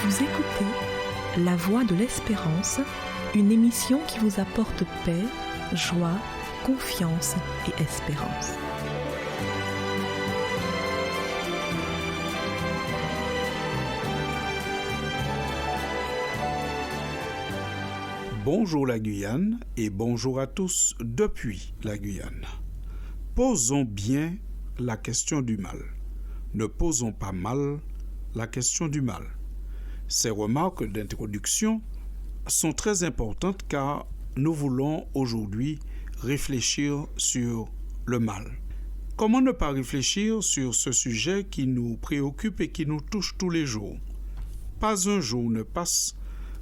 Vous écoutez La Voix de l'Espérance, une émission qui vous apporte paix, joie, confiance et espérance. Bonjour la Guyane et bonjour à tous depuis la Guyane. Posons bien la question du mal. Ne posons pas mal la question du mal. Ces remarques d'introduction sont très importantes car nous voulons aujourd'hui réfléchir sur le mal. Comment ne pas réfléchir sur ce sujet qui nous préoccupe et qui nous touche tous les jours? Pas un jour ne passe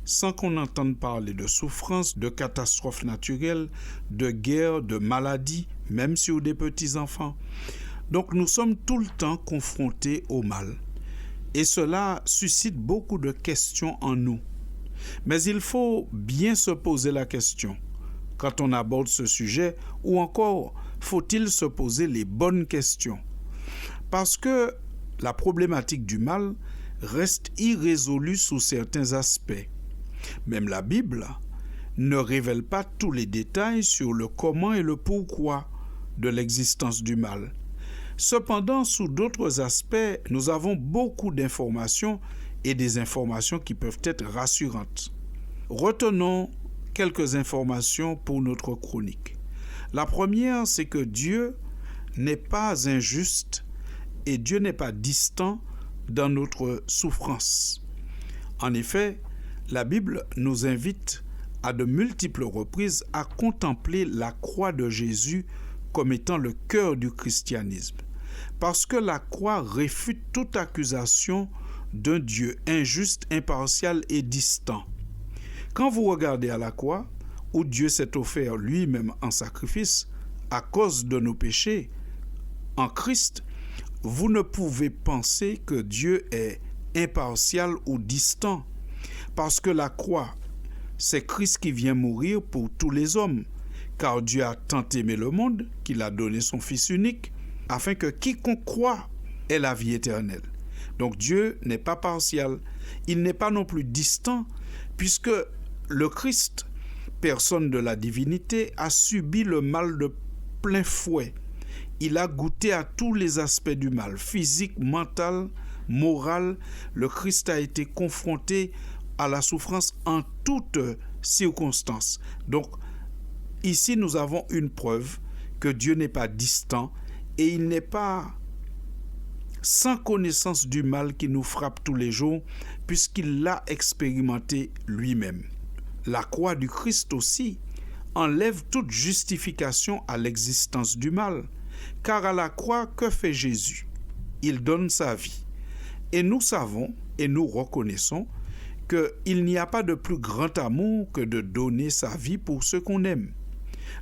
sans qu'on entende parler de souffrances, de catastrophes naturelles, de guerres, de maladies, même sur des petits-enfants. Donc nous sommes tout le temps confrontés au mal. Et cela suscite beaucoup de questions en nous. Mais il faut bien se poser la question quand on aborde ce sujet, ou encore faut-il se poser les bonnes questions? Parce que la problématique du mal reste irrésolue sous certains aspects. Même la Bible ne révèle pas tous les détails sur le comment et le pourquoi de l'existence du mal. Cependant, sous d'autres aspects, nous avons beaucoup d'informations et des informations qui peuvent être rassurantes. Retenons quelques informations pour notre chronique. La première, c'est que Dieu n'est pas injuste et Dieu n'est pas distant dans notre souffrance. En effet, la Bible nous invite à de multiples reprises à contempler la croix de Jésus comme étant le cœur du christianisme. Parce que la croix réfute toute accusation d'un Dieu injuste, impartial et distant. Quand vous regardez à la croix, où Dieu s'est offert lui-même en sacrifice à cause de nos péchés, en Christ, vous ne pouvez penser que Dieu est impartial ou distant. Parce que la croix, c'est Christ qui vient mourir pour tous les hommes. Car Dieu a tant aimé le monde qu'il a donné son Fils unique, afin que quiconque croit ait la vie éternelle. Donc Dieu n'est pas partial, il n'est pas non plus distant, puisque le Christ, personne de la divinité, a subi le mal de plein fouet. Il a goûté à tous les aspects du mal, physique, mental, moral. Le Christ a été confronté à la souffrance en toutes circonstances. Donc, ici, nous avons une preuve que Dieu n'est pas distant et il n'est pas sans connaissance du mal qui nous frappe tous les jours, puisqu'il l'a expérimenté lui-même. La croix du Christ aussi enlève toute justification à l'existence du mal, car à la croix, que fait Jésus? Il donne sa vie. Et nous savons et nous reconnaissons qu'il n'y a pas de plus grand amour que de donner sa vie pour ceux qu'on aime.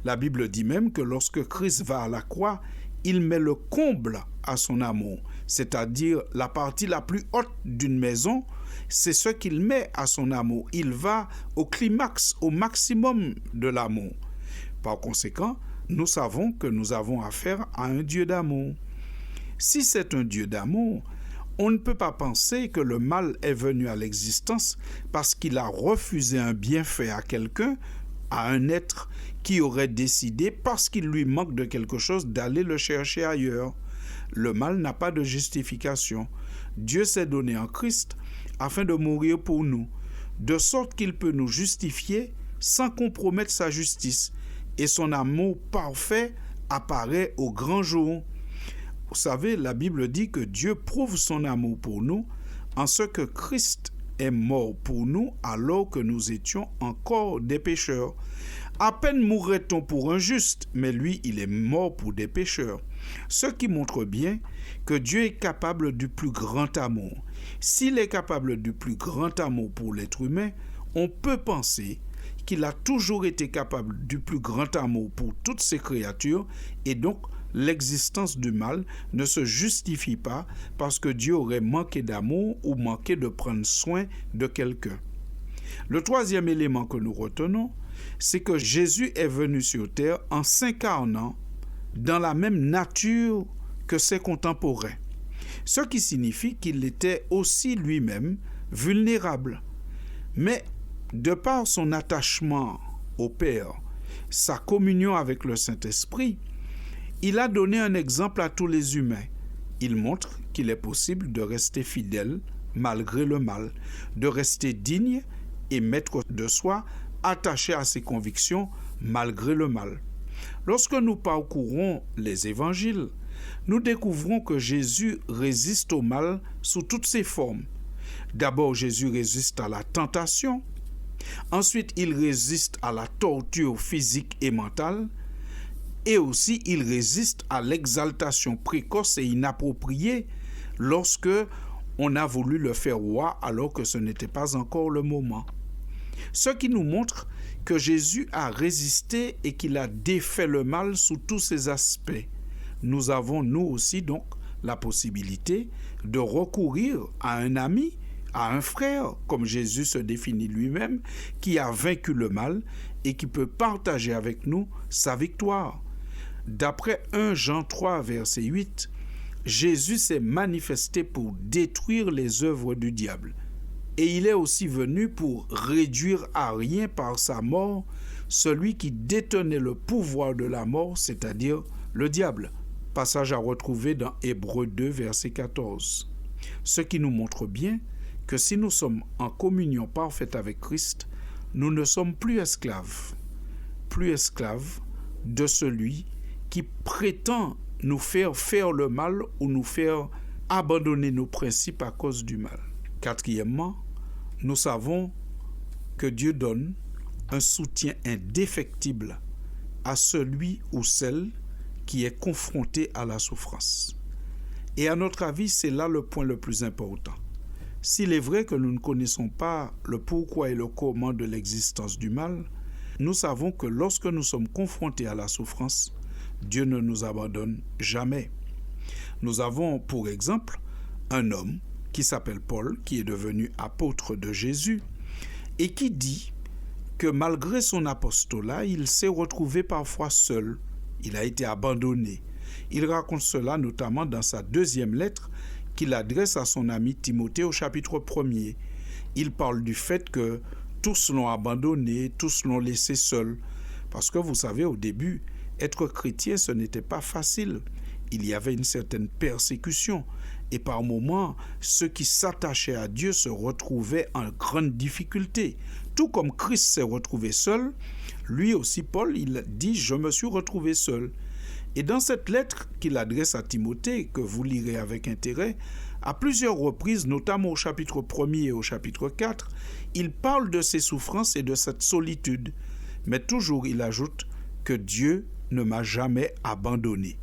La Bible dit même que lorsque Christ va à la croix, il met le comble à son amour, c'est-à-dire la partie la plus haute d'une maison, c'est ce qu'il met à son amour. Il va au climax, au maximum de l'amour. Par conséquent, nous savons que nous avons affaire à un Dieu d'amour. Si c'est un Dieu d'amour, on ne peut pas penser que le mal est venu à l'existence parce qu'il a refusé un bienfait à quelqu'un, à un être qui aurait décidé, parce qu'il lui manque de quelque chose, d'aller le chercher ailleurs. Le mal n'a pas de justification. Dieu s'est donné en Christ afin de mourir pour nous, de sorte qu'il peut nous justifier sans compromettre sa justice, et son amour parfait apparaît au grand jour. Vous savez, la Bible dit que Dieu prouve son amour pour nous en ce que Christ est mort pour nous alors que nous étions encore des pécheurs. À peine mourrait-on pour un juste, mais lui, il est mort pour des pécheurs. Ce qui montre bien que Dieu est capable du plus grand amour. S'il est capable du plus grand amour pour l'être humain, on peut penser qu'il a toujours été capable du plus grand amour pour toutes ses créatures, et donc l'existence du mal ne se justifie pas parce que Dieu aurait manqué d'amour ou manqué de prendre soin de quelqu'un. Le troisième élément que nous retenons, c'est que Jésus est venu sur terre en s'incarnant dans la même nature que ses contemporains, ce qui signifie qu'il était aussi lui-même vulnérable. Mais de par son attachement au Père, sa communion avec le Saint-Esprit, il a donné un exemple à tous les humains. Il montre qu'il est possible de rester fidèle malgré le mal, de rester digne et maître de soi, attaché à ses convictions malgré le mal. Lorsque nous parcourons les évangiles, nous découvrons que Jésus résiste au mal sous toutes ses formes. D'abord, Jésus résiste à la tentation. Ensuite, il résiste à la torture physique et mentale. Et aussi, il résiste à l'exaltation précoce et inappropriée lorsque on a voulu le faire roi alors que ce n'était pas encore le moment. Ce qui nous montre que Jésus a résisté et qu'il a défait le mal sous tous ses aspects. Nous avons, nous aussi, donc, la possibilité de recourir à un ami, à un frère, comme Jésus se définit lui-même, qui a vaincu le mal et qui peut partager avec nous sa victoire. D'après 1 Jean 3, verset 8, Jésus s'est manifesté pour détruire les œuvres du diable. Et il est aussi venu pour réduire à rien par sa mort celui qui détenait le pouvoir de la mort, c'est-à-dire le diable. Passage à retrouver dans Hébreux 2, verset 14. Ce qui nous montre bien que si nous sommes en communion parfaite avec Christ, nous ne sommes plus esclaves de celui qui prétend nous faire le mal ou nous faire abandonner nos principes à cause du mal. Quatrièmement, nous savons que Dieu donne un soutien indéfectible à celui ou celle qui est confronté à la souffrance. Et à notre avis, c'est là le point le plus important. S'il est vrai que nous ne connaissons pas le pourquoi et le comment de l'existence du mal, nous savons que lorsque nous sommes confrontés à la souffrance, Dieu ne nous abandonne jamais. Nous avons, pour exemple, un homme qui s'appelle Paul, qui est devenu apôtre de Jésus, et qui dit que malgré son apostolat, il s'est retrouvé parfois seul. Il a été abandonné. Il raconte cela notamment dans sa deuxième lettre qu'il adresse à son ami Timothée au chapitre 1er. Il parle du fait que tous l'ont abandonné, tous l'ont laissé seul. Parce que vous savez, au début, être chrétien, ce n'était pas facile. Il y avait une certaine persécution. Et par moments, ceux qui s'attachaient à Dieu se retrouvaient en grande difficulté. Tout comme Christ s'est retrouvé seul, lui aussi, Paul, il dit « Je me suis retrouvé seul ». Et dans cette lettre qu'il adresse à Timothée, que vous lirez avec intérêt, à plusieurs reprises, notamment au chapitre 1er et au chapitre 4, il parle de ses souffrances et de cette solitude. Mais toujours, il ajoute que Dieu ne m'a jamais abandonné.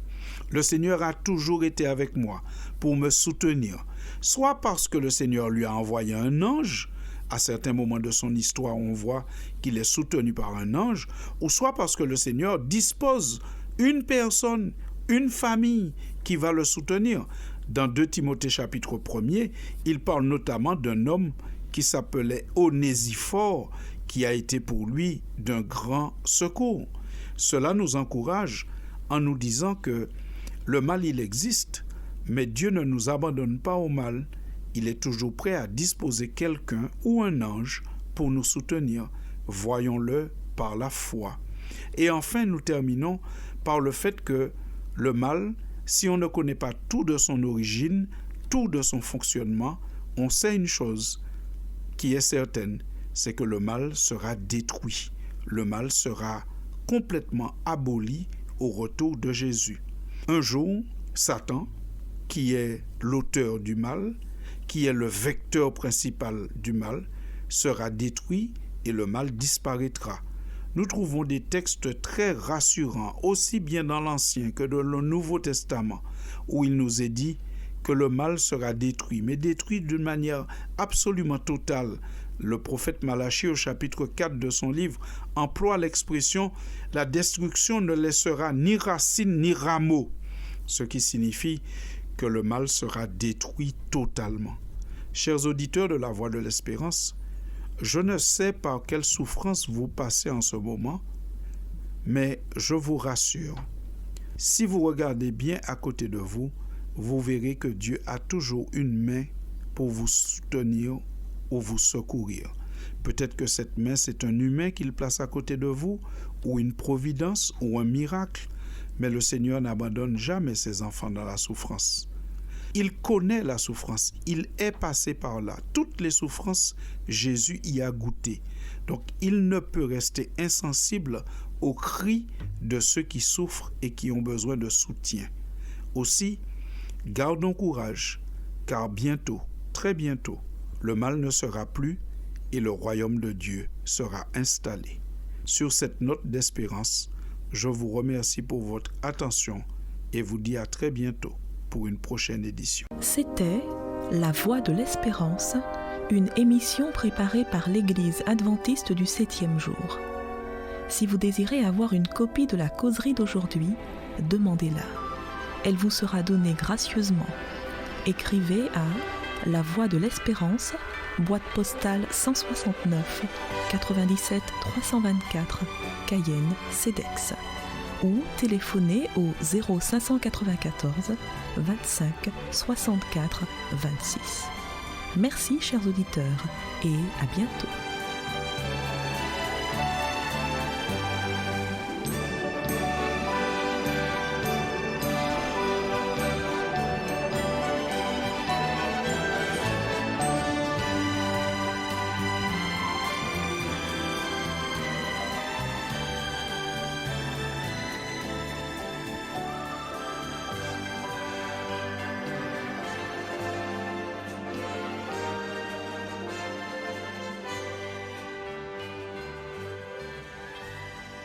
Le Seigneur a toujours été avec moi pour me soutenir, soit parce que le Seigneur lui a envoyé un ange. À certains moments de son histoire, on voit qu'il est soutenu par un ange, ou soit parce que le Seigneur dispose une personne, une famille qui va le soutenir. Dans 2 Timothée chapitre 1er, il parle notamment d'un homme qui s'appelait Onésiphore, qui a été pour lui d'un grand secours. Cela nous encourage en nous disant que le mal, il existe, mais Dieu ne nous abandonne pas au mal. Il est toujours prêt à disposer quelqu'un ou un ange pour nous soutenir. Voyons-le par la foi. Et enfin, nous terminons par le fait que le mal, si on ne connaît pas tout de son origine, tout de son fonctionnement, on sait une chose qui est certaine, c'est que le mal sera détruit. Le mal sera complètement aboli au retour de Jésus. Un jour, Satan, qui est l'auteur du mal, qui est le vecteur principal du mal, sera détruit et le mal disparaîtra. Nous trouvons des textes très rassurants, aussi bien dans l'Ancien que dans le Nouveau Testament, où il nous est dit que le mal sera détruit, mais détruit d'une manière absolument totale. Le prophète Malachie, au chapitre 4 de son livre, emploie l'expression « La destruction ne laissera ni racine ni rameau », ce qui signifie que le mal sera détruit totalement. Chers auditeurs de la Voix de l'Espérance, je ne sais par quelle souffrance vous passez en ce moment, mais je vous rassure, si vous regardez bien à côté de vous, vous verrez que Dieu a toujours une main pour vous soutenir ou vous secourir. Peut-être que cette main, c'est un humain qu'il place à côté de vous, ou une providence, ou un miracle. Mais le Seigneur n'abandonne jamais ses enfants dans la souffrance. Il connaît la souffrance, il est passé par là. Toutes les souffrances, Jésus y a goûté. Donc, il ne peut rester insensible aux cris de ceux qui souffrent et qui ont besoin de soutien. Aussi, gardons courage, car bientôt, très bientôt, le mal ne sera plus et le royaume de Dieu sera installé. Sur cette note d'espérance, je vous remercie pour votre attention et vous dis à très bientôt pour une prochaine édition. C'était La Voix de l'Espérance, une émission préparée par l'Église adventiste du 7e jour. Si vous désirez avoir une copie de la causerie d'aujourd'hui, demandez-la. Elle vous sera donnée gracieusement. Écrivez à La Voix de l'Espérance, boîte postale 169 97 324, Cayenne, CEDEX. Ou téléphonez au 0594 25 64 26. Merci chers auditeurs et à bientôt.